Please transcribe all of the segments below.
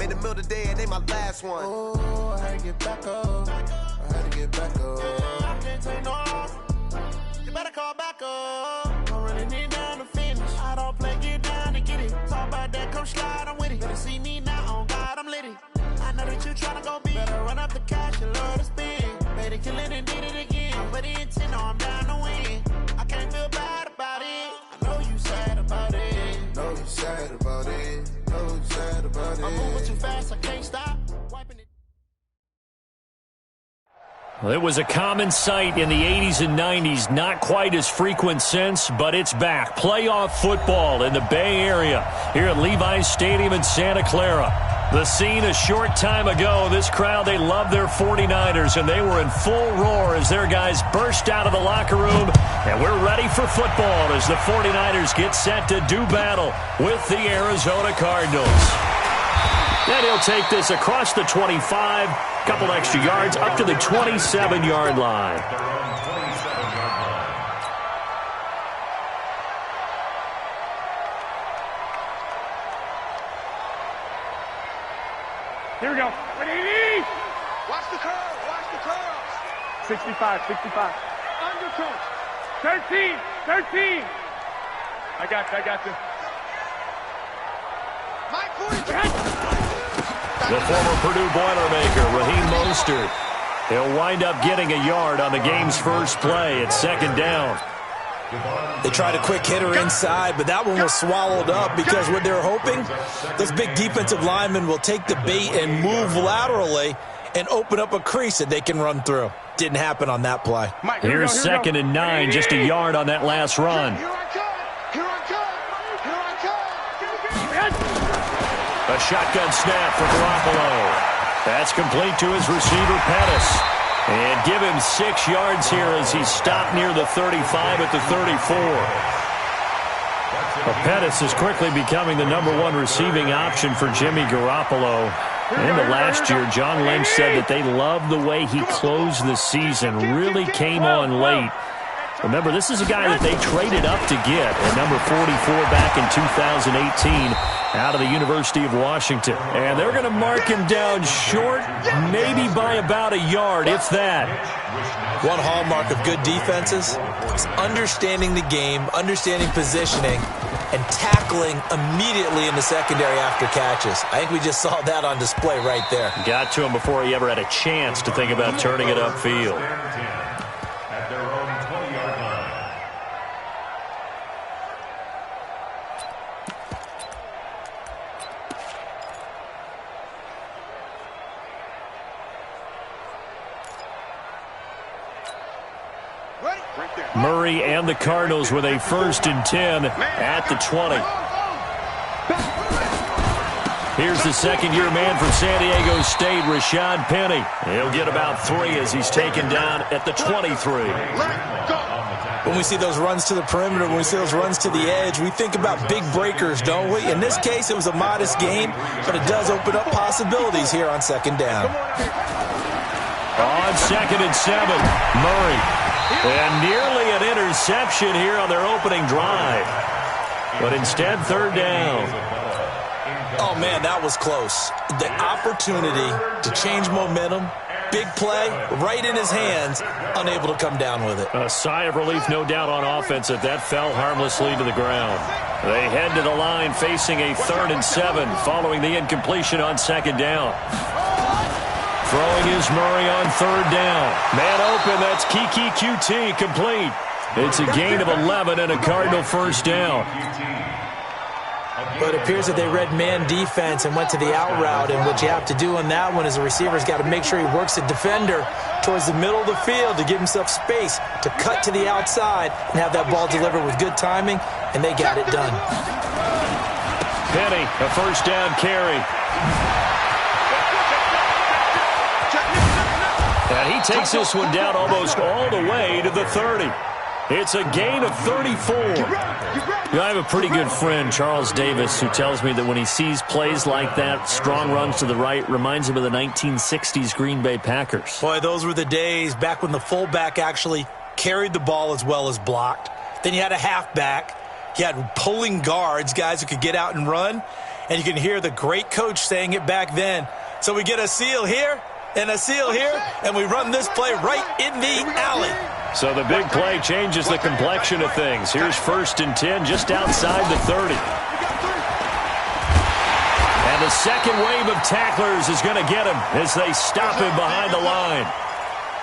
in the middle of the day and they my last one. Oh, I had to get back up. I had to get back up. I can't take no loss. You better call back up. I'm running it down to finish. I don't play, get down to get it. Talk about that, come slide, I'm with it. Better see me now, on God, I'm litty. I know that you tryna go big. Better run up the cash, you love to spin. Made it, kill it, and did it again. But the intent, no, I'm down to win. I can't feel bad about it. I know you sad about it. Know you sad about it. Know you sad about it. I'm moving too fast, I can't stop. Wiping it. Well, it was a common sight in the 80s and 90s. Not quite as frequent since, but it's back. Playoff football in the Bay Area here at Levi's Stadium in Santa Clara. The scene a short time ago. This crowd, they love their 49ers, and they were in full roar as their guys burst out of the locker room. And we're ready for football as the 49ers get set to do battle with the Arizona Cardinals. And he'll take this across the 25, couple extra yards up to the 27-yard line. Here we go. Watch the curve. Watch the curves. 65. Under coach. 13. I got you. Mike 42. The former Purdue Boilermaker, Raheem Mostert. He'll wind up getting a yard on the game's first play at second down. They tried a quick hitter inside, but that one was swallowed up because what they're hoping, those big defensive linemen will take the bait and move laterally and open up a crease that they can run through. Didn't happen on that play. Here's second and 9, just a yard on that last run. Here I come. A shotgun snap for Garoppolo. That's complete to his receiver, Pettis. And give him 6 yards here as he stopped near the 35 at the 34. Well, Pettis is quickly becoming the #1 receiving option for Jimmy Garoppolo. In the last year, John Lynch said that they loved the way he closed the season, really came on late. Remember, this is a guy that they traded up to get at number 44 back in 2018 out of the University of Washington. And they're going to mark him down short, maybe by about a yard, if that. One hallmark of good defenses is understanding the game, understanding positioning, and tackling immediately in the secondary after catches. I think we just saw that on display right there. Got to him before he ever had a chance to think about turning it upfield. Murray and the Cardinals with a 1st and 10 at the 20. Here's the second-year man from San Diego State, Rashad Penny. He'll get about 3 as he's taken down at the 23. When we see those runs to the perimeter, when we see those runs to the edge, we think about big breakers, don't we? In this case, it was a modest game, but it does open up possibilities here on second down. On 2nd and 7, Murray. And nearly an interception here on their opening drive. But instead, 3rd down. Oh, man, that was close. The opportunity to change momentum, big play, right in his hands, unable to come down with it. A sigh of relief, no doubt, on offense that fell harmlessly to the ground. They head to the line facing a 3rd and 7 following the incompletion on 2nd down. Throwing is Murray on 3rd down. Man open, that's Kiki QT, complete. It's a gain of 11 and a Cardinal 1st down. But it appears that they read man defense and went to the out route, and what you have to do on that one is the receiver's got to make sure he works the defender towards the middle of the field to give himself space to cut to the outside and have that ball delivered with good timing, and they got it done. Penny, a 1st down carry. And he takes this one down almost all the way to the 30. It's a gain of 34. I have a pretty good friend, Charles Davis, who tells me that when he sees plays like that, strong runs to the right, reminds him of the 1960s Green Bay Packers. Boy, those were the days back when the fullback actually carried the ball as well as blocked. Then you had a halfback. You had pulling guards, guys who could get out and run. and you can hear the great coach saying it back then. So we get a seal here and a seal here, and we run this play right in the alley. So the big play changes the complexion of things. Here's 1st and 10 just outside the 30. And the second wave of tacklers is going to get him as they stop him behind the line.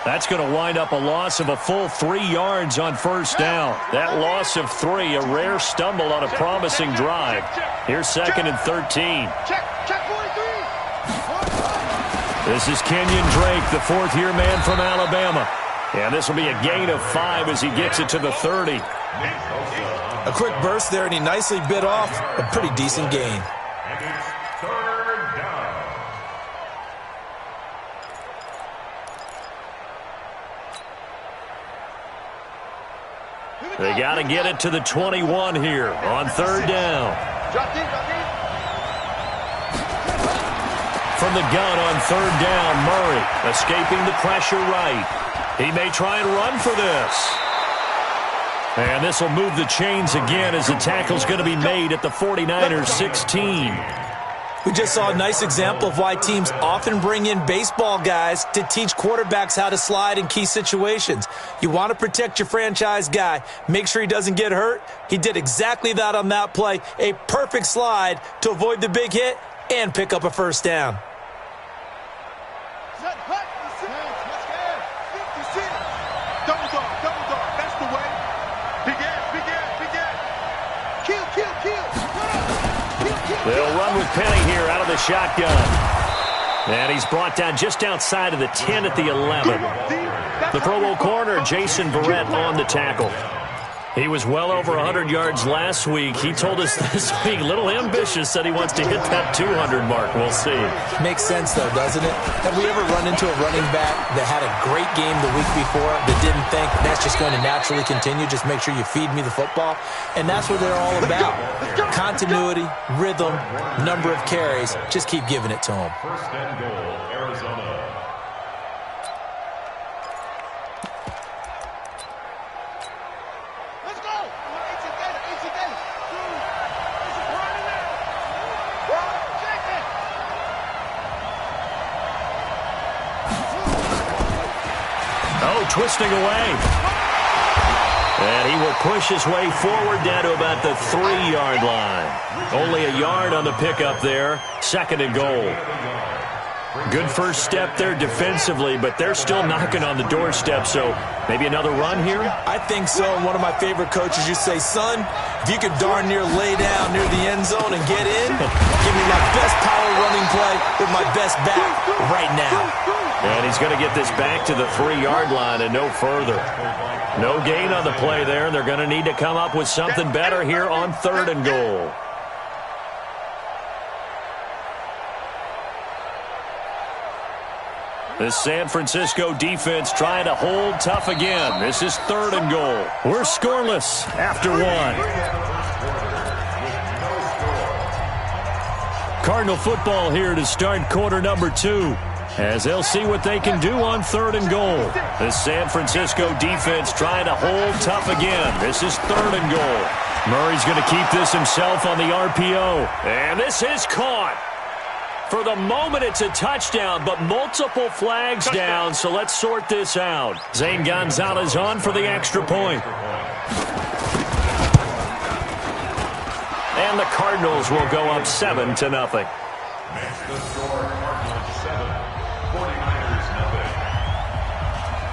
That's going to wind up a loss of a full 3 yards on 1st down. That loss of 3, a rare stumble on a promising drive. Here's 2nd and 13. This is Kenyon Drake, the 4th-year man from Alabama. And this will be a gain of 5 as he gets it to the 30. A quick burst there, and he nicely bit off a pretty decent gain. They got to get it to the 21 here on 3rd down. From the gun on 3rd down, Murray escaping the pressure right. He may try and run for this. And this will move the chains again as the tackle's going to be made at the 49ers 16. We just saw a nice example of why teams often bring in baseball guys to teach quarterbacks how to slide in key situations. You want to protect your franchise guy. Make sure he doesn't get hurt. He did exactly that on that play. A perfect slide to avoid the big hit and pick up a 1st down. They'll run with Penny here out of the shotgun. And he's brought down just outside of the 10 at the 11. The Pro Bowl corner, Jason Verrett, on the tackle. He was well over 100 yards last week. He told us this week, a little ambitious, said he wants to hit that 200 mark. We'll see. Makes sense, though, doesn't it? Have we ever run into a running back that had a great game the week before that didn't think that's just going to naturally continue? Just make sure you feed me the football. And that's what they're all about. Continuity, rhythm, number of carries. Just keep giving it to them. 1st and goal, Arizona. Twisting away. And he will push his way forward down to about the 3-yard line. Only a yard on the pickup there. 2nd and goal. Good first step there defensively, but they're still knocking on the doorstep, so maybe another run here? I think so. One of my favorite coaches used to say, son, if you could darn near lay down near the end zone and get in, give me my best power running play with my best back right now. And he's going to get this back to the 3-yard line and no further. No gain on the play there, and they're going to need to come up with something better here on 3rd and goal. The San Francisco defense trying to hold tough again. This is 3rd and goal. We're scoreless after 1. Cardinal football here to start quarter number 2. As they'll see what they can do on 3rd and goal. The San Francisco defense trying to hold tough again. This is 3rd and goal. Murray's going to keep this himself on the RPO. And this is caught. For the moment, it's a touchdown, but multiple flags down, so let's sort this out. Zane Gonzalez on for the extra point. And the Cardinals will go up 7-0.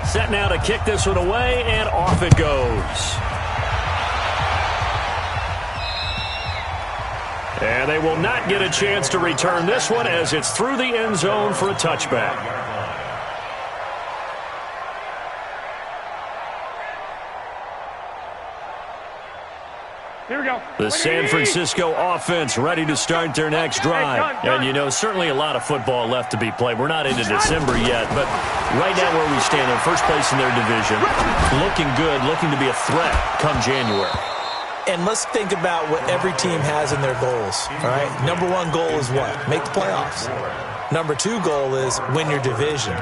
Set now to kick this one away, and off it goes. And they will not get a chance to return this one as it's through the end zone for a touchback. Here we go. The San Francisco offense ready to start their next drive. And, you know, certainly a lot of football left to be played. We're not into December yet, but right now where we stand in first place in their division, looking good, looking to be a threat come January. And let's think about what every team has in their goals, all right? Number one goal is what? Make the playoffs. Number 2 goal is win your division.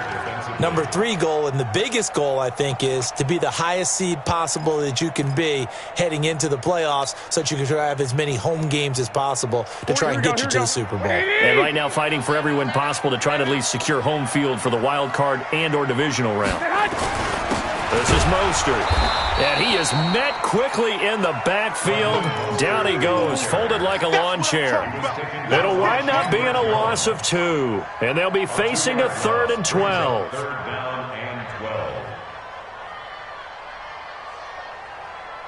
Number 3 goal, and the biggest goal, I think, is to be the highest seed possible that you can be heading into the playoffs so that you can try to have as many home games as possible to try and get you to the Super Bowl. And right now fighting for every win possible to try to at least secure home field for the wild card and or divisional round. This is Mostert. And he is met quickly in the backfield. Down he goes, folded like a lawn chair. It'll wind up being a loss of 2. And they'll be facing a 3rd and 12. Third down and 12.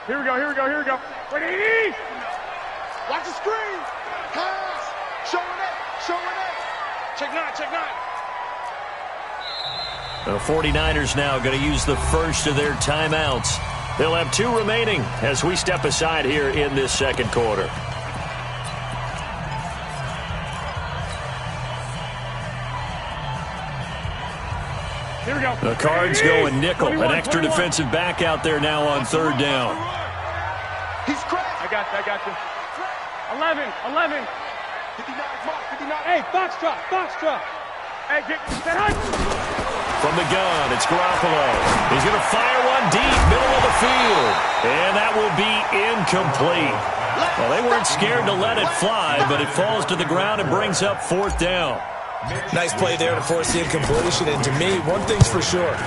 Here we go, here we go, here we go. Ready? Watch the screen. Pass. Showing it. Showing it. Check 9, check 9. The 49ers now going to use the first of their timeouts. They'll have 2 remaining as we step aside here in this second quarter. Here we go. The Cards going nickel. An extra defensive back out there now on 3rd down. He's crazy. I got you. 11. 59, Mark, 59. Hey, Foxtrot. Hey, get that hunt. From the gun, it's Garoppolo. He's going to fire one deep, middle of the field. And that will be incomplete. Well, they weren't scared to let it fly, but it falls to the ground and brings up 4th down. Nice play there to force the incompletion. And to me, one thing's for sure.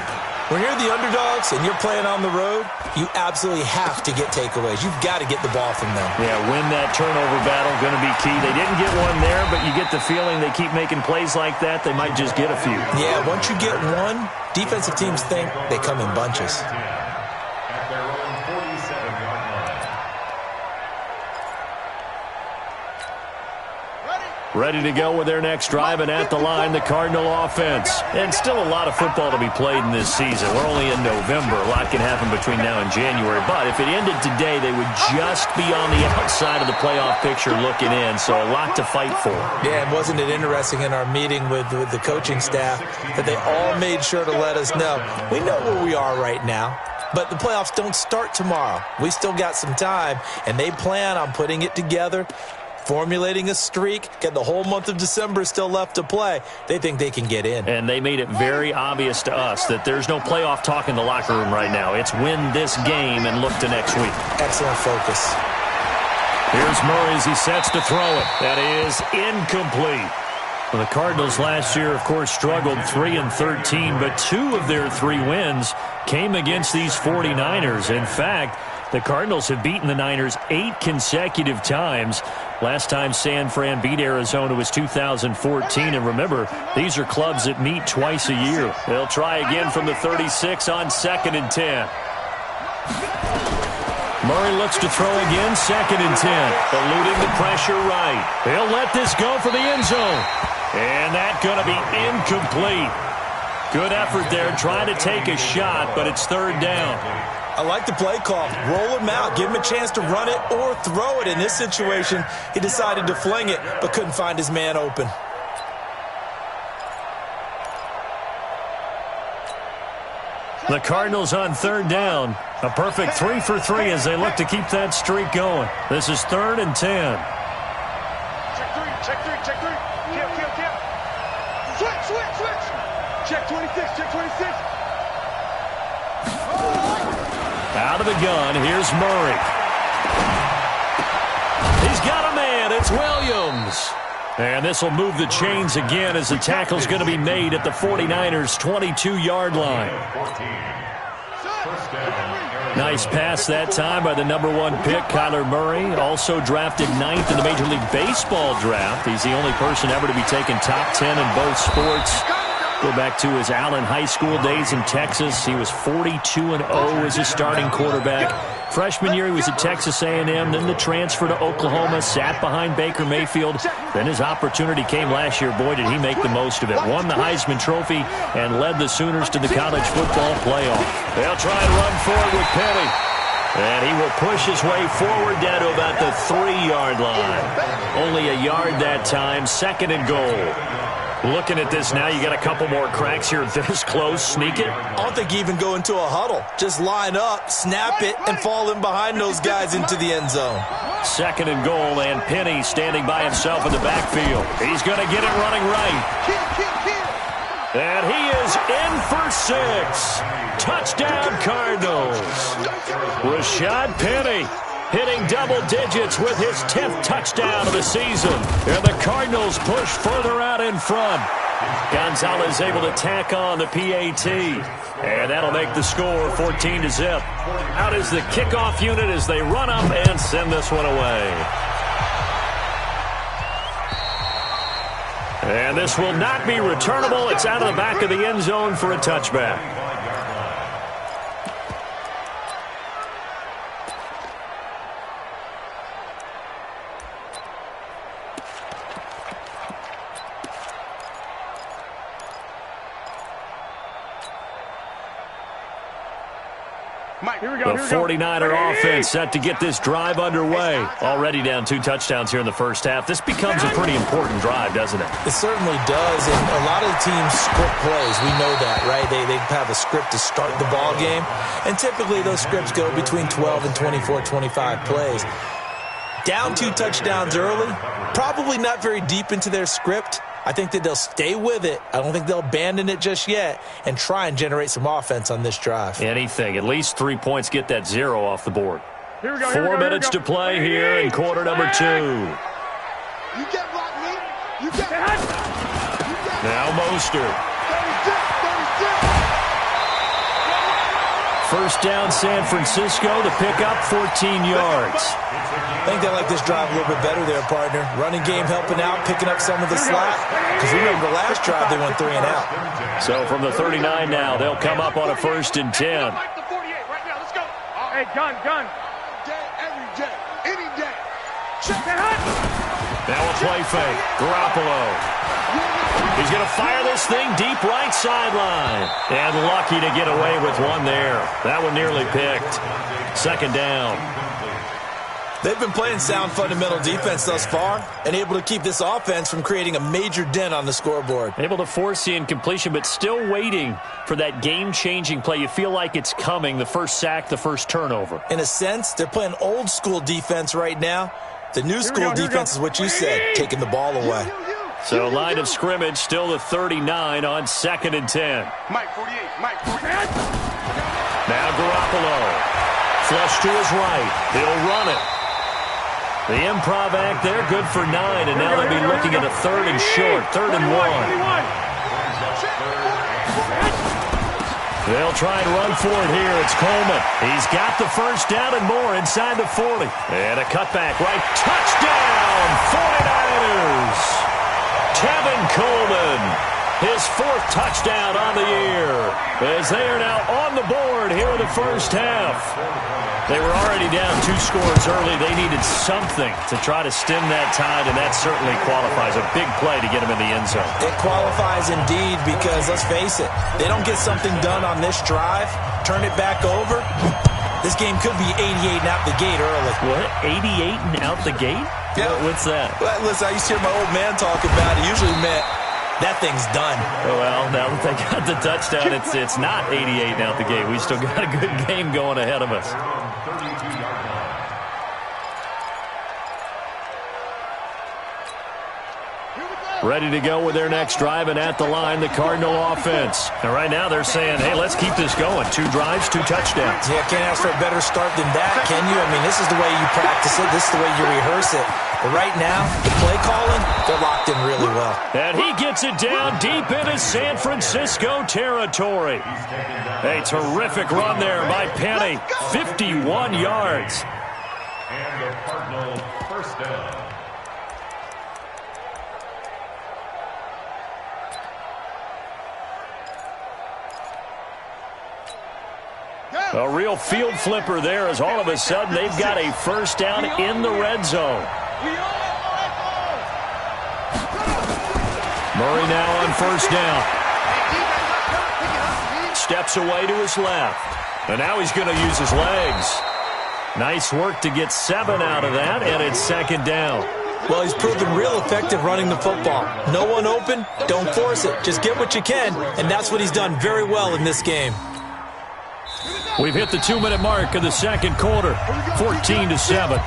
When you're the underdogs and you're playing on the road, you absolutely have to get takeaways. You've got to get the ball from them. Yeah, win that turnover battle, going to be key. They didn't get one there, but you get the feeling they keep making plays like that, they might just get a few. Yeah, once you get one, defensive teams think they come in bunches. At their own 47-yard line. Ready to go with their next drive, and at the line, the Cardinal offense. And still a lot of football to be played in this season. We're only in November. A lot can happen between now and January. But if it ended today, they would just be on the outside of the playoff picture looking in. So a lot to fight for. Yeah, and wasn't it interesting in our meeting with the coaching staff that they all made sure to let us know, we know where we are right now, but the playoffs don't start tomorrow. We still got some time, and they plan on putting it together, formulating a streak, get the whole month of December still left to play. They think they can get in. And they made it very obvious to us that there's no playoff talk in the locker room right now. It's win this game and look to next week. Excellent focus. Here's Murray as he sets to throw it. That is incomplete. Well, the Cardinals last year, of course, struggled 3-13, but 2 of their 3 wins came against these 49ers. In fact, the Cardinals have beaten the Niners 8 consecutive times. Last time San Fran beat Arizona was 2014. And remember, these are clubs that meet twice a year. They'll try again from the 36 on 2nd and 10. Murray looks to throw again, 2nd and 10. Eluding the pressure right. He'll let this go for the end zone. And that's going to be incomplete. Good effort there trying to take a shot, but it's 3rd down. I like the play call. Roll him out. Give him a chance to run it or throw it. In this situation, he decided to fling it, but couldn't find his man open. The Cardinals on 3rd down. A perfect 3 for 3 as they look to keep that streak going. This is 3rd and 10. Check 3. Kill. Switch. Check 26, check 26. Out of the gun, here's Murray. He's got a man, it's Williams. And this will move the chains again as the tackle's going to be made at the 49ers' 22-yard line. Nice pass that time by the #1 pick, Kyler Murray. Also drafted 9th in the Major League Baseball draft. He's the only person ever to be taken top 10 in both sports. Go back to his Allen High School days in Texas. He was 42-0 as a starting quarterback. Freshman year, he was at Texas A&M. Then the transfer to Oklahoma, sat behind Baker Mayfield. Then his opportunity came last year. Boy, did he make the most of it. Won the Heisman Trophy and led the Sooners to the college football playoff. They'll try and run forward with Penny. And he will push his way forward down to about the 3-yard line. Only a yard that time, 2nd and goal. Looking at this now, you got a couple more cracks here this close. Sneak it. I don't think you even go into a huddle. Just line up, snap it, and fall in behind those guys into the end zone. 2nd and goal, and Penny standing by himself in the backfield. He's going to get it running right. In for 6. Touchdown, Cardinals. Rashad Penny hitting double digits with his 10th touchdown of the season. And the Cardinals push further out in front. Gonzalez able to tack on the PAT. And that'll make the score 14-0. Out is the kickoff unit as they run up and send this one away. And this will not be returnable. It's out of the back of the end zone for a touchback. The 49er offense set to get this drive underway. Already down 2 touchdowns here in the first half. This becomes a pretty important drive, doesn't it? It certainly does, and a lot of the teams script plays. We know that, right? They have a script to start the ball game, and typically those scripts go between 12 and 24, 25 plays. Down 2 touchdowns early, probably not very deep into their script. I think that they'll stay with it. I don't think they'll abandon it just yet and try and generate some offense on this drive. Anything. At least 3 points get that 0 off the board. Here we go, 4 minutes to play here in quarter number 2. You get blocked, me. You get Now Mostert. 1st down San Francisco. The pickup 14 yards. I think they like this drive a little bit better there, partner. Running game helping out, picking up some of the slack. Because remember, last drive they went 3 and out. So from the 39 now, they'll come up on a 1st and 10. Hey, gun. every day, any day. Now a play fake. Garoppolo. He's going to fire this thing deep right sideline. And lucky to get away with one there. That one nearly picked. 2nd down. They've been playing sound fundamental defense thus far and able to keep this offense from creating a major dent on the scoreboard. Able to force the incompletion, but still waiting for that game-changing play. You feel like it's coming, the first sack, the first turnover. In a sense, they're playing old-school defense right now. The new-school defense is what you said, taking the ball away. So line of scrimmage still the 39 on 2nd and 10. Mike 48. Now Garoppolo. Flush to his right. He'll run it. The improv act there, good for 9, and now they'll be looking at a 3rd and short, 3rd and 1. They'll try and run for it here. It's Coleman. He's got the 1st down and more inside the 40. And a cutback right. Touchdown, 49ers. Tevin Coleman, his 4th touchdown on the year, as they are now on the board here in the first half. They were already down 2 scores early. They needed something to try to stem that tide, and that certainly qualifies. A big play to get them in the end zone. It qualifies indeed because, let's face it, they don't get something done on this drive, turn it back over, this game could be 88 and out the gate early. What? 88 and out the gate? Yeah. What's that? Well, listen, I used to hear my old man talk about it. Usually meant that thing's done. Well, now that they got the touchdown, it's not 88 and out the gate. We still got a good game going ahead of us. Ready to go with their next drive, and at the line, the Cardinal offense. And right now they're saying, hey, let's keep this going. 2 drives, 2 touchdowns. Yeah, can't ask for a better start than that, can you? I mean, this is the way you practice it. This is the way you rehearse it. But right now, the play calling, they're locked in really well. And he gets it down deep into San Francisco territory. A terrific run there by Penny. 51 yards. And the Cardinals 1st down. A real field flipper there as all of a sudden they've got a 1st down in the red zone. Murray now on 1st down. Steps away to his left. And now he's going to use his legs. Nice work to get 7 out of that, and it's 2nd down. Well, he's proven real effective running the football. No one open, don't force it. Just get what you can, and that's what he's done very well in this game. We've hit the 2-minute mark of the 2nd quarter, 14-7.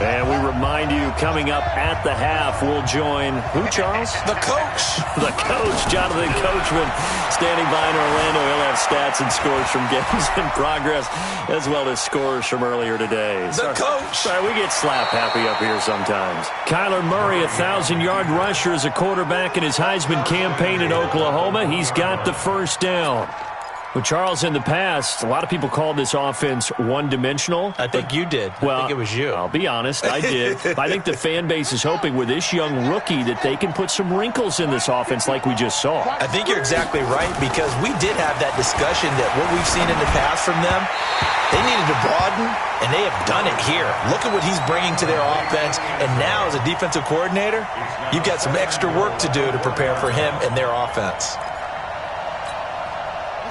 And we remind you, coming up at the half, we'll join who, Charles? The coach. The coach, Jonathan Coachman, standing by in Orlando. He'll have stats and scores from games in progress, as well as scores from earlier today. Coach. Sorry, we get slap happy up here sometimes. Kyler Murray, 1,000-yard rusher as a quarterback in his Heisman campaign in Oklahoma. He's got the first down. Well, Charles, in the past, a lot of people called this offense one-dimensional. I think you did. Well, I think it was you. I'll be honest, I did. I think the fan base is hoping with this young rookie that they can put some wrinkles in this offense like we just saw. I think you're exactly right, because we did have that discussion that what we've seen in the past from them, they needed to broaden, and they have done it here. Look at what he's bringing to their offense, and now as a defensive coordinator, you've got some extra work to do to prepare for him and their offense.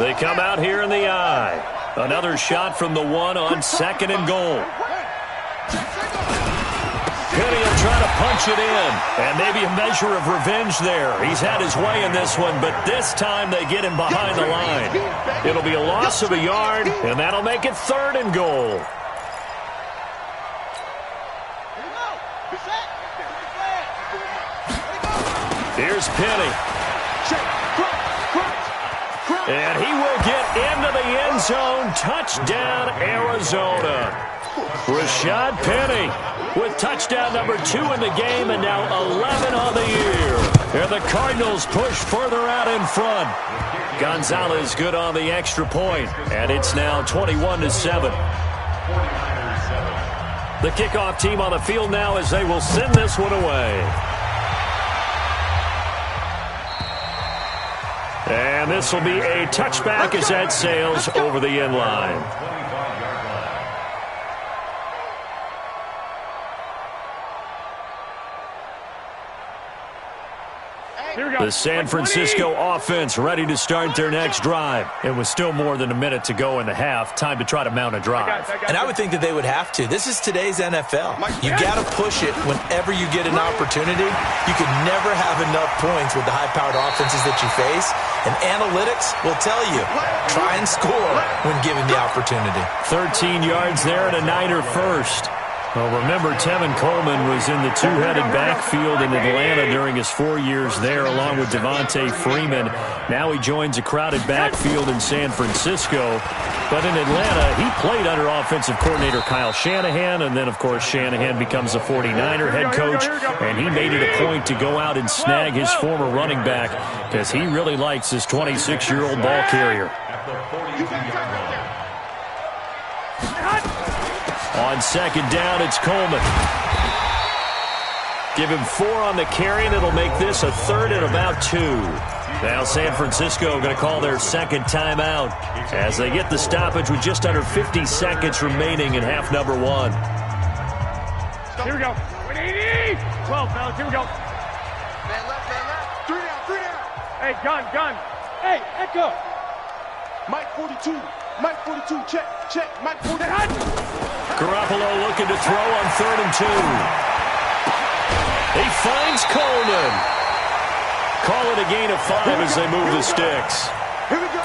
They come out here in the eye. Another shot from the one on 2nd and goal. Penny will try to punch it in, and maybe a measure of revenge there. He's had his way in this one, but this time they get him behind the line. It'll be a loss of a yard, and that'll make it 3rd and goal. Here's Penny. And he will get into the end zone. Touchdown, Arizona. Rashad Penny with touchdown number 2 in the game, and now 11 on the year. And the Cardinals push further out in front. Gonzalez good on the extra point, and it's now 21-7. The kickoff team on the field now as they will send this one away. And this will be a touchback as that sails over the end line. The San Francisco offense ready to start their next drive. It was still more than a minute to go in the half. Time to try to mount a drive. And I would think that they would have to. This is today's NFL. You got to push it whenever you get an opportunity. You can never have enough points with the high-powered offenses that you face. And analytics will tell you, try and score when given the opportunity. 13 yards there and a Niner first. Well, remember, Tevin Coleman was in the two-headed backfield in Atlanta during his 4 years there, along with Devontae Freeman. Now he joins a crowded backfield in San Francisco. But in Atlanta, he played under offensive coordinator Kyle Shanahan, and then, of course, Shanahan becomes a 49er head coach, and he made it a point to go out and snag his former running back because he really likes his 26-year-old ball carrier. On 2nd down, it's Coleman. Give him 4 on the carry, and it'll make this a 3rd and about 2. Now San Francisco going to call their second timeout as they get the stoppage with just under 50 seconds remaining in half number 1. Here we go. 12, fellas. Here we go. Man left. 3 down. Hey, gun. Hey, Echo. Mike 42. Check. Mike 42. Garoppolo looking to throw on 3rd and 2. He finds Coleman. Call it a gain of 5 as they move the sticks. Here we go.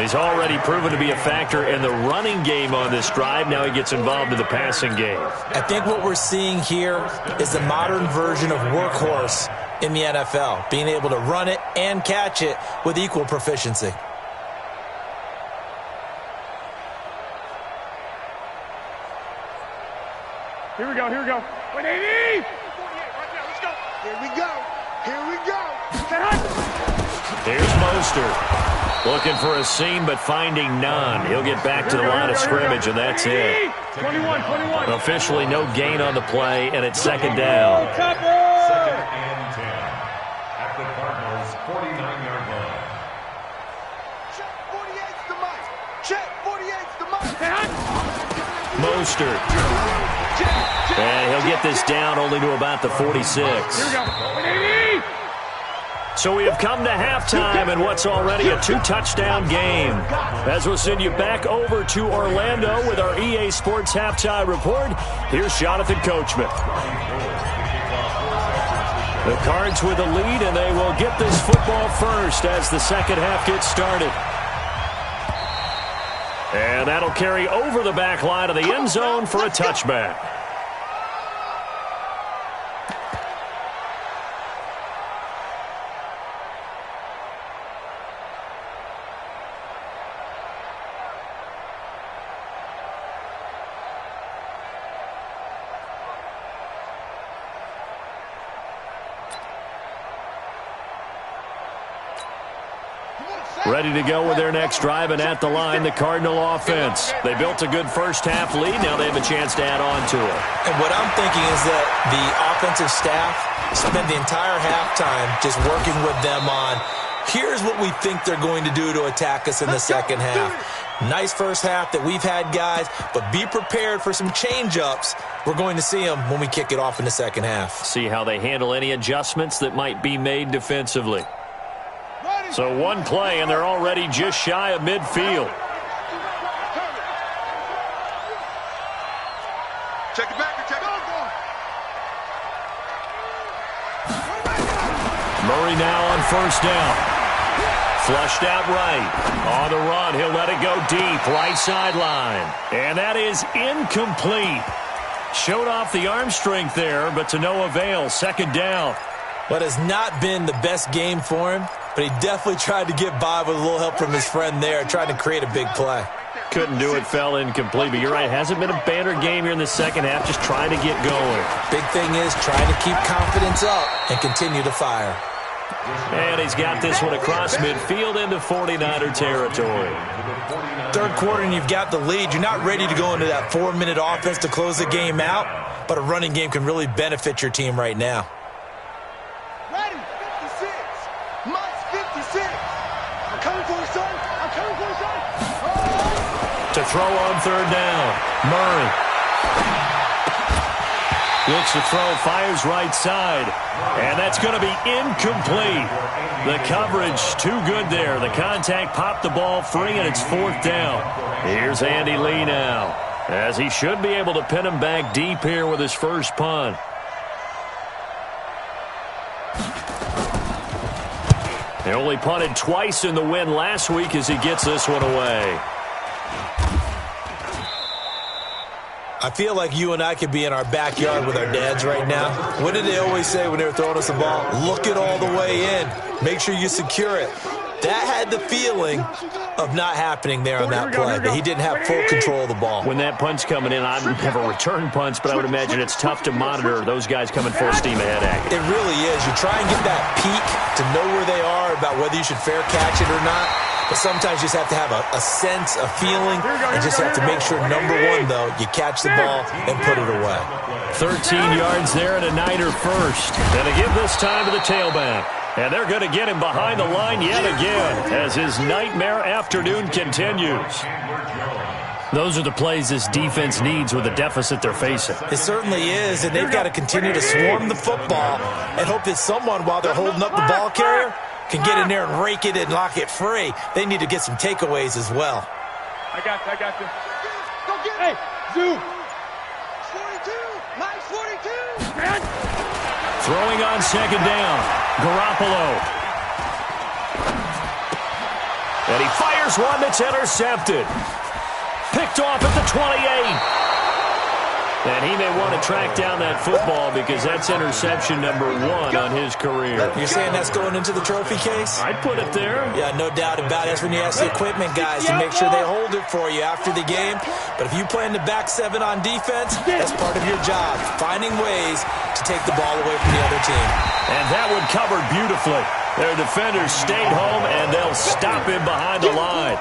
He's already proven to be a factor in the running game on this drive. Now he gets involved in the passing game. I think what we're seeing here is the modern version of workhorse in the NFL, being able to run it and catch it with equal proficiency. Here we go. 180. Let's go. Here we go. Here's Mostert. Looking for a seam, but finding none. He'll get back to the line of scrimmage, and that's it. 21. Officially no gain on the play, and it's 2nd down. 2nd and 10 at the Cardinals' 49-yard line. Check 48's the mic. Mostert. And he'll get this down only to about the 46. Here we go. 180. So we have come to halftime in what's already a 2-touchdown game. As we'll send you back over to Orlando with our EA Sports Halftime Report, here's Jonathan Coachman. The Cards with the lead, and they will get this football first as the second half gets started. And that'll carry over the back line of the end zone for a touchback. Ready to go with their next drive, and at the line, the Cardinal offense. They built a good first-half lead. Now they have a chance to add on to it. And what I'm thinking is that the offensive staff spent the entire halftime just working with them on, here's what we think they're going to do to attack us in the second half. Nice first half that we've had, guys, but be prepared for some change-ups. We're going to see them when we kick it off in the second half. See how they handle any adjustments that might be made defensively. So one play, and they're already just shy of midfield. Check it back. Check it out. Murray now on first down. Flushed out right. On the run, he'll let it go deep, right sideline. And that is incomplete. Showed off the arm strength there, but to no avail. Second down. What has not been the best game for him, but he definitely tried to get by with a little help from his friend there, trying to create a big play. Couldn't do it, fell incomplete. But you're right, hasn't been a banner game here in the second half, just trying to get going. Big thing is trying to keep confidence up and continue to fire. And he's got this one across midfield into 49er territory. Third quarter and you've got the lead. You're not ready to go into that 4-minute offense to close the game out, but a running game can really benefit your team right now. Ready, 56. Must 56. I'm coming for you, son. I'm coming for you, son. To throw on third down, Murray. Looks to throw, fires right side. And that's going to be incomplete. The coverage too good there. The contact popped the ball free, and it's fourth down. Here's Andy Lee now, as he should be able to pin him back deep here with his first punt. They only punted twice in the win last week as he gets this one away. I feel like you and I could be in our backyard with our dads right now. What did they always say when they were throwing us the ball? Look it all the way in. Make sure you secure it. That had the feeling of not happening there on that play, that he didn't have full control of the ball. When that punt's coming in, I've never returned punts, but I would imagine it's tough to monitor those guys coming full steam ahead at you. It really is. You try and get that peek to know where they are, about whether you should fair catch it or not. But sometimes you just have to have a sense, a feeling, and just have to make sure, number one, though, you catch the ball and put it away. 13 yards there and a Niner first. And they give this time to the tailback. And they're going to get him behind the line yet again as his nightmare afternoon continues. Those are the plays this defense needs with the deficit they're facing. It certainly is, and they've got to continue to swarm the football and hope that someone, while they're holding up the ball carrier, can get in there and rake it and lock it free. They need to get some takeaways as well. I got you. Go get it. Hey, Zoo. 42. Nice 42. Throwing on second down, Garoppolo. And he fires one that's intercepted. Picked off at the 28. And he may want to track down that football because that's interception number 1 on his career. You're saying that's going into the trophy case? I'd put it there. Yeah, no doubt about it. That's when you ask the equipment guys to make sure they hold it for you after the game. But if you play in the back 7 on defense, that's part of your job, finding ways to take the ball away from the other team. And that one covered beautifully. Their defenders stayed home, and they'll stop him behind the line.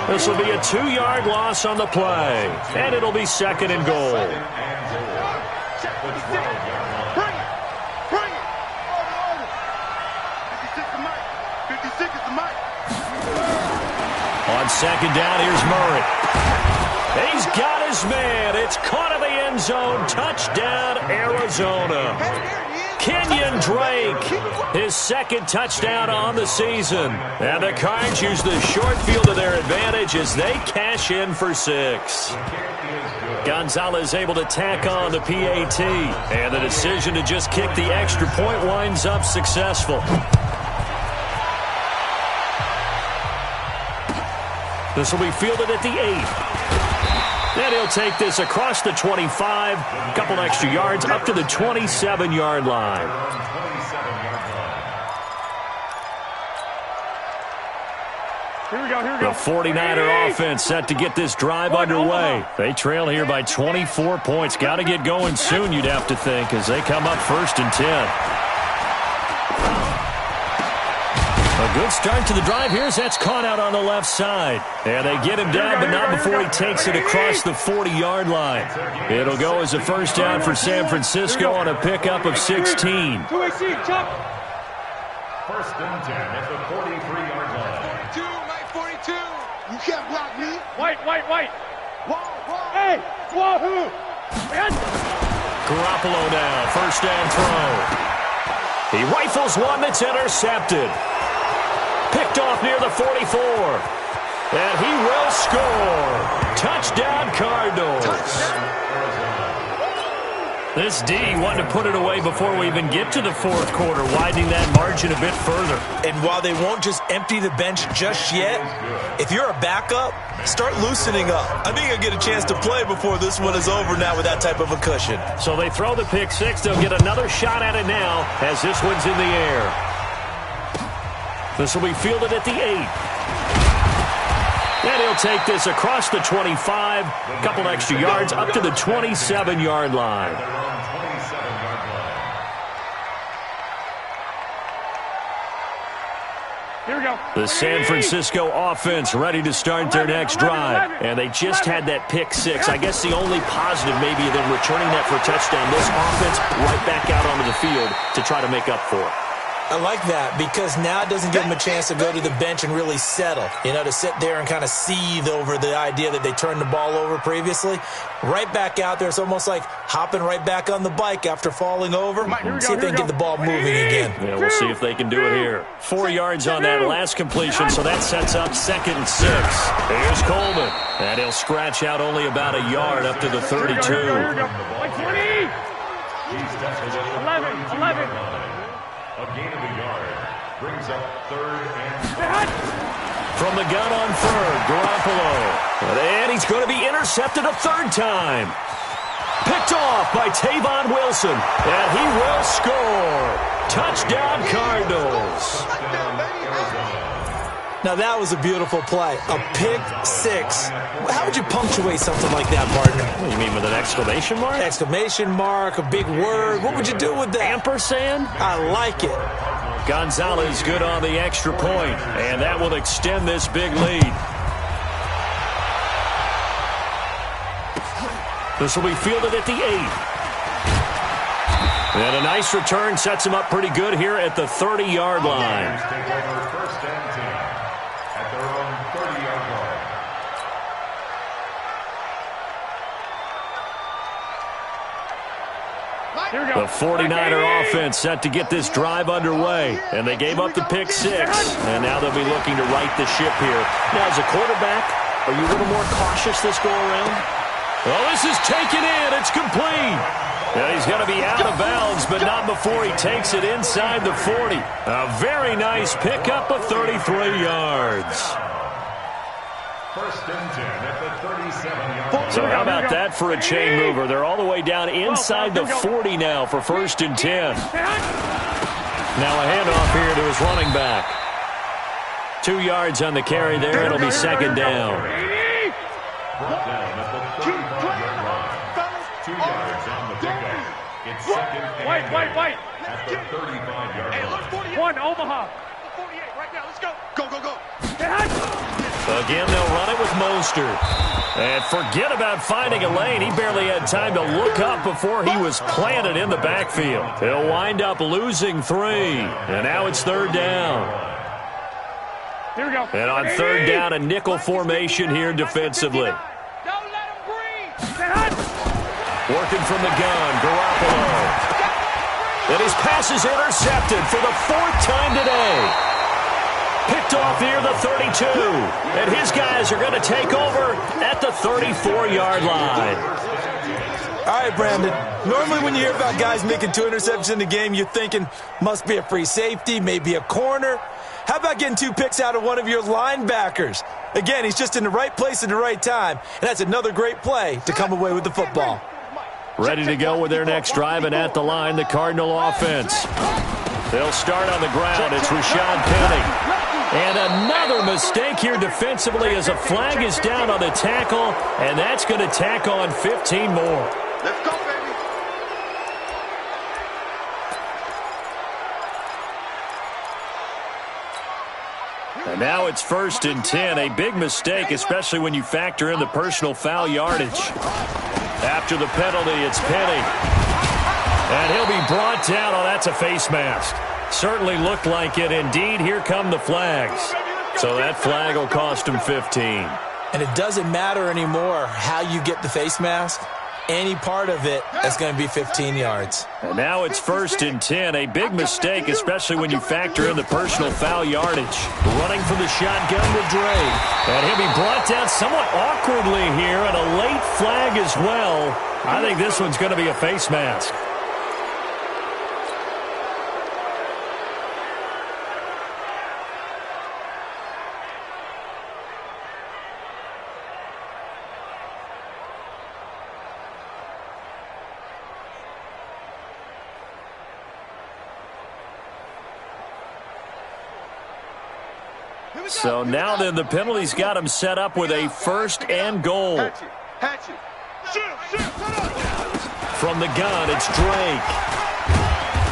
This will be a 2-yard loss on the play, and it'll be second and goal. Bring it. 56 is the mic. On second down, here's Murray. He's got his man. It's caught in the end zone. Touchdown, Arizona. Kenyon Drake, his second touchdown on the season. And the Cards use the short field to their advantage as they cash in for 6. Gonzalez able to tack on the PAT. And the decision to just kick the extra point winds up successful. This will be fielded at the 8. And he'll take this across the 25, a couple extra yards, up to the 27-yard line. Here we go. The 49er offense set to get this drive underway. They trail here by 24 points. Got to get going soon, you'd have to think, as they come up 1st and 10. A good start to the drive here as that's caught out on the left side. And they get him down, but not before he takes it across the 40-yard line. It'll go as a first down for San Francisco on a pickup of 16. 2AC, Chuck. First and 10 at the 43-yard line. 42, Mike 42. You can't block me. White. Whoa. Hey, wahoo. Garoppolo now, first down throw. He rifles one that's intercepted. Picked off near the 44. And he will score. Touchdown, Cardinals. This D wanted to put it away before we even get to the fourth quarter, widening that margin a bit further. And while they won't just empty the bench just yet, if you're a backup, start loosening up. I think you'll get a chance to play before this one is over now with that type of a cushion. So they throw the pick six. They'll get another shot at it now as this one's in the air. This will be fielded at the 8. And he'll take this across the 25, a couple extra yards up to the 27-yard line. Here we go. The San Francisco offense ready to start their next drive. And they just had that pick six. I guess the only positive maybe of them returning that for a touchdown. This offense right back out onto the field to try to make up for it. I like that because now it doesn't give them a chance to go to the bench and really settle. You know, to sit there and kind of seethe over the idea that they turned the ball over previously. Right back out there. It's almost like hopping right back on the bike after falling over. See if they can get the ball moving again. Yeah, we'll see if they can do it here. 4 yards on that last completion, so that sets up 2nd and 6. Here's Coleman. And he'll scratch out only about a yard up to the 32. Here we go. Like 20. 11. A gain of a yard brings up 3rd and 5. From the gun on 3rd, Garoppolo. And he's going to be intercepted a 3rd time. Picked off by Tavon Wilson. And he will score. Touchdown, Cardinals. Now, that was a beautiful play. A pick six. How would you punctuate something like that, partner? What do you mean, with an exclamation mark? Exclamation mark, a big word. What would you do with that? Ampersand? I like it. Gonzalez good on the extra point, and that will extend this big lead. This will be fielded at the 8. And a nice return sets him up pretty good here at the 30-yard line. Take over 1st and 10 at their own 30-yard line. Here we go. The 49er offense set to get this drive underway. And they gave up the pick six. And now they'll be looking to right the ship here. Now, as a quarterback, are you a little more cautious this go-around? Well, this is taken in. It's complete. Yeah, he's going to be out of bounds, but not before he takes it inside the 40. A very nice pickup of 33 yards. 1st and 10 at the 37-yard So line. how about that for a chain mover? They're all the way down inside the 40 now for 1st and 10. Now a handoff here to his running back. 2 yards on the carry there. It'll be 2nd down. Brought down at the 35-yard line. 2 yards on the pickup. It's 2nd and 8 White. at the 35-yard line. 1, Omaha. 48 right now. Let's go. Go. Again, they'll run it with Mostert. And forget about finding a lane. He barely had time to look up before he was planted in the backfield. He'll wind up losing 3. And now it's 3rd down. Here we go. And on 3rd down, a nickel formation here defensively. Don't let him breathe. Working from the gun, Garoppolo. And his pass is intercepted for the 4th time today. Picked off near the 32. And his guys are going to take over at the 34-yard line. All right, Brandon. Normally when you hear about guys making 2 interceptions in the game, you're thinking must be a free safety, maybe a corner. How about getting 2 picks out of one of your linebackers? Again, he's just in the right place at the right time. And that's another great play to come away with the football. Ready to go with their next drive, and at the line, the Cardinal offense. They'll start on the ground. It's Rashad Penny. And another mistake here defensively as a flag is down on the tackle, and that's going to tack on 15 more. Let's go, baby. And now it's 1st and 10. A big mistake, especially when you factor in the personal foul yardage. After the penalty, it's Penny. And he'll be brought down. Oh, that's a face mask. Certainly looked like it. Indeed, here come the flags. So that flag will cost him 15. And it doesn't matter anymore how you get the face mask. Any part of it is going to be 15 yards. And now it's 1st and 10. A big mistake, especially when you factor in the personal foul yardage. Running for the shotgun with Drake. And he'll be brought down somewhat awkwardly here, and a late flag as well. I think this one's going to be a face mask. So now then, the penalty's got him set up with a 1st and goal. From the gun, it's Drake.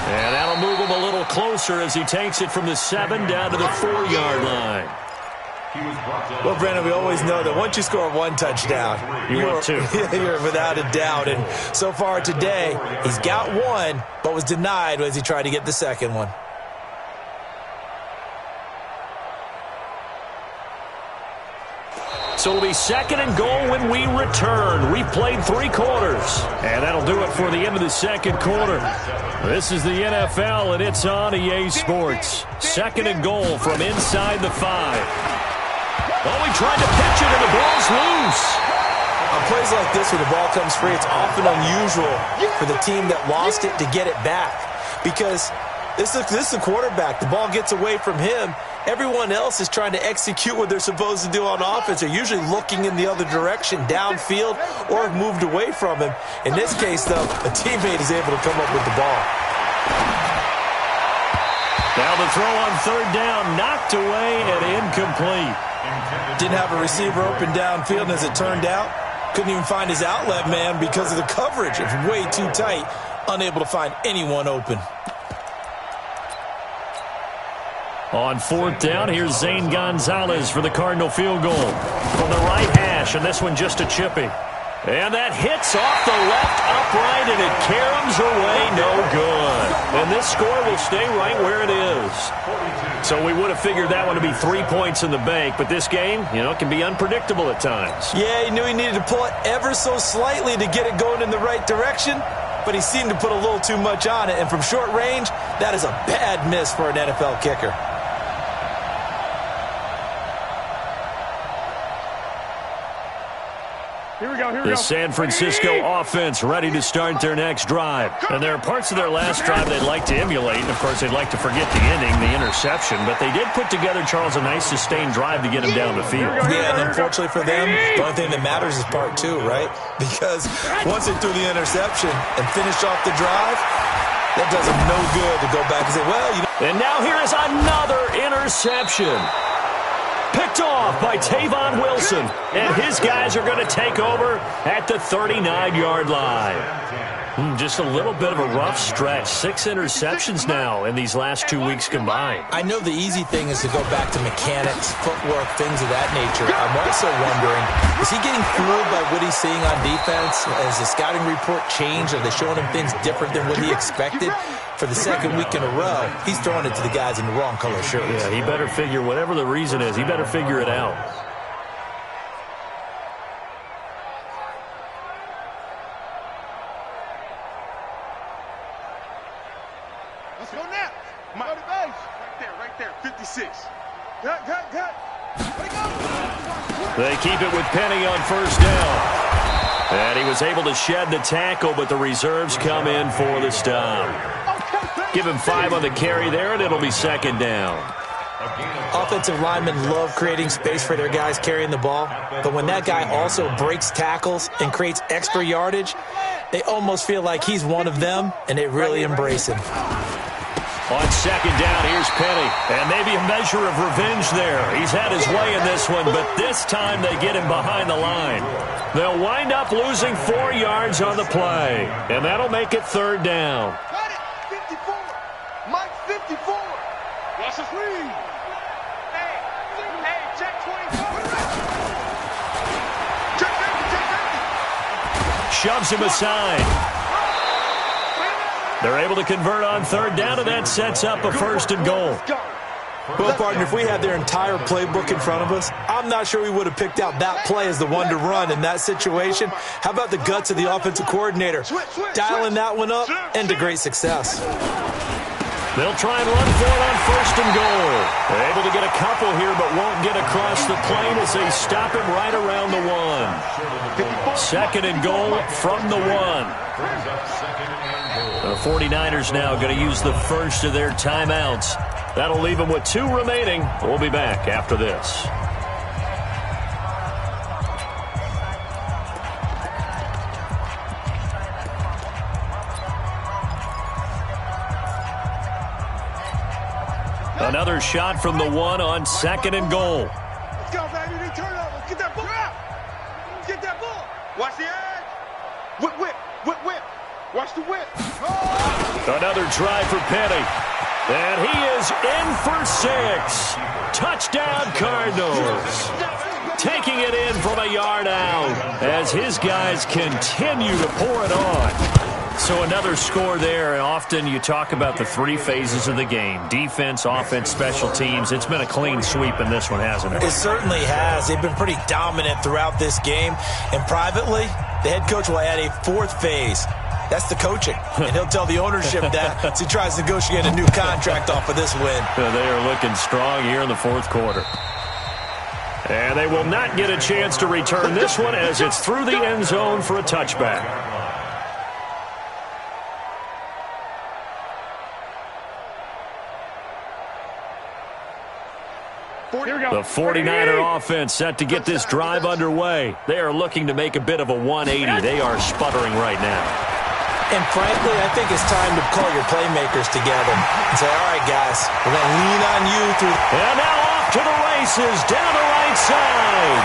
And that'll move him a little closer as he takes it from the 7 down to the 4-yard line. Well, Brandon, we always know that once you score one touchdown, you're 2. You're without a doubt. And so far today, he's got one, but was denied as he tried to get the second one. So it'll be 2nd and goal when we return. We've played 3 quarters. And that'll do it for the end of the 2nd quarter. This is the NFL, and it's on EA Sports. 2nd and goal from inside the 5. Oh, he tried to pitch it, and the ball's loose. On plays like this where the ball comes free, it's often unusual for the team that lost it to get it back. Because this is the quarterback. The ball gets away from him. Everyone else is trying to execute what they're supposed to do on offense. They're usually looking in the other direction, downfield, or have moved away from him. In this case, though, a teammate is able to come up with the ball. Now the throw on 3rd down, knocked away and incomplete. Didn't have a receiver open downfield, and as it turned out, couldn't even find his outlet man because of the coverage. It's way too tight, unable to find anyone open. On 4th down, here's Zane Gonzalez for the Cardinal field goal. From the right hash, and this one just a chippy. And that hits off the left upright, and it caroms away, no good. And this score will stay right where it is. So we would have figured that one to be 3 points in the bank, but this game, it can be unpredictable at times. Yeah, he knew he needed to pull it ever so slightly to get it going in the right direction, but he seemed to put a little too much on it, and from short range, that is a bad miss for an NFL kicker. The San Francisco offense ready to start their next drive. And there are parts of their last drive they'd like to emulate. And, of course, they'd like to forget the ending, the interception. But they did put together, Charles, a nice sustained drive to get him down the field. Yeah, and unfortunately for them, the only thing that matters is part 2, right? Because once they threw the interception and finished off the drive, that does them no good to go back and say, well, And now here is another interception. Picked off by Tavon Wilson, and his guys are going to take over at the 39-yard line. Just a little bit of a rough stretch. 6 interceptions now in these last 2 weeks combined. I know the easy thing is to go back to mechanics, footwork, things of that nature. I'm also wondering, is he getting fooled by what he's seeing on defense? Has the scouting report changed? Are they showing him things different than what he expected? For the 2nd week in a row, he's throwing it to the guys in the wrong color shirts. Yeah, he better figure, whatever the reason is, he better figure it out. Let's go now. Go to base. Right there, 56. Cut. They keep it with Penny on 1st down. And he was able to shed the tackle, but the reserves come in for the stop. Give him 5 on the carry there, and it'll be 2nd down. Offensive linemen love creating space for their guys carrying the ball, but when that guy also breaks tackles and creates extra yardage, they almost feel like he's one of them, and they really embrace him. On 2nd down, here's Penny, and maybe a measure of revenge there. He's had his way in this one, but this time they get him behind the line. They'll wind up losing 4 yards on the play, and that'll make it 3rd down. Got it. 54. Mike 54. Watch the screen. shoves him aside. They're able to convert on third down, and that sets up a 1st and goal. Well, partner, if we had their entire playbook in front of us, I'm not sure we would have picked out that play as the one to run in that situation. How about the guts of the offensive coordinator? Dialing that one up, and to great success. They'll try and run for it on 1st and goal. They're able to get a couple here, but won't get across the plane as they stop him right around the 1. 2nd and goal from the 1. The 49ers now going to use the first of their timeouts. That'll leave them with 2 remaining. We'll be back after this. Another shot from the 1 on 2nd and goal. Let's go, baby. They turn over. Get that ball. Get that ball. Watch the edge. Whip, whip, whip, whip. Watch the whip. Oh. Another try for Penny. And he is in for 6. Touchdown, Cardinals. Taking it in from a yard out as his guys continue to pour it on. So another score there, and often you talk about the 3 phases of the game. Defense, offense, special teams. It's been a clean sweep in this one, hasn't it? It certainly has. They've been pretty dominant throughout this game. And privately, the head coach will add a 4th phase. That's the coaching. And he'll tell the ownership that as he tries to negotiate a new contract off of this win. They are looking strong here in the 4th quarter. And they will not get a chance to return this one as it's through the end zone for a touchback. The 49er offense set to get this drive underway. They are looking to make a bit of a 180. They are sputtering right now. And frankly, I think it's time to call your playmakers together and say, all right, guys, we're going to lean on you through. And now off to the races down the right side.